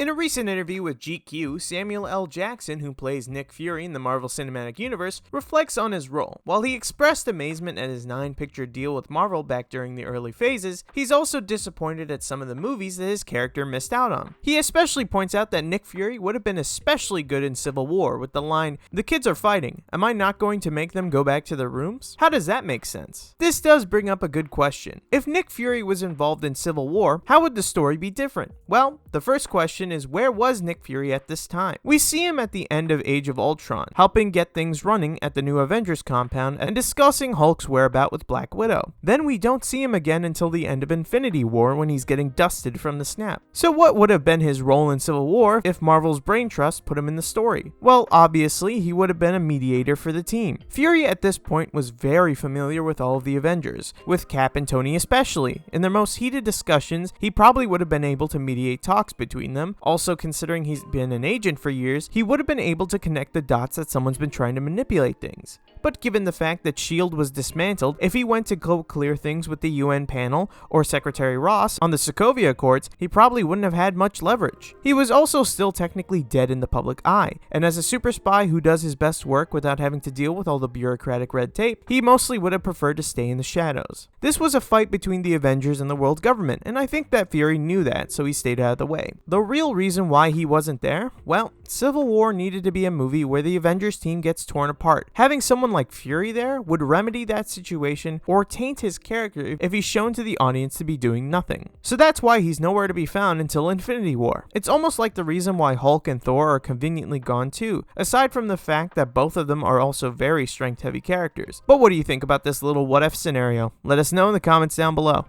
In a recent interview with GQ, Samuel L. Jackson, who plays Nick Fury in the Marvel Cinematic Universe, reflects on his role. While he expressed amazement at his 9-picture deal with Marvel back during the early phases, he's also disappointed at some of the movies that his character missed out on. He especially points out that Nick Fury would have been especially good in Civil War with the line, "The kids are fighting. Am I not going to make them go back to their rooms?" How does that make sense? This does bring up a good question. If Nick Fury was involved in Civil War, how would the story be different? Well, the first question is, where was Nick Fury at this time? We see him at the end of Age of Ultron, helping get things running at the new Avengers compound and discussing Hulk's whereabouts with Black Widow. Then we don't see him again until the end of Infinity War when he's getting dusted from the snap. So what would have been his role in Civil War if Marvel's brain trust put him in the story? Well, obviously, he would have been a mediator for the team. Fury at this point was very familiar with all of the Avengers, with Cap and Tony especially. In their most heated discussions, he probably would have been able to mediate talks between them. Also, considering he's been an agent for years, he would have been able to connect the dots that someone's been trying to manipulate things. But given the fact that S.H.I.E.L.D. was dismantled, if he went to go clear things with the UN panel or Secretary Ross on the Sokovia Accords, he probably wouldn't have had much leverage. He was also still technically dead in the public eye, and as a super spy who does his best work without having to deal with all the bureaucratic red tape, he mostly would have preferred to stay in the shadows. This was a fight between the Avengers and the world government, and I think that Fury knew that, so he stayed out of the way. The real reason why he wasn't there? Well, Civil War needed to be a movie where the Avengers team gets torn apart. Having someone like Fury there would remedy that situation or taint his character if he's shown to the audience to be doing nothing. So that's why he's nowhere to be found until Infinity War. It's almost like the reason why Hulk and Thor are conveniently gone too, aside from the fact that both of them are also very strength-heavy characters. But what do you think about this little what-if scenario? Let us know in the comments down below.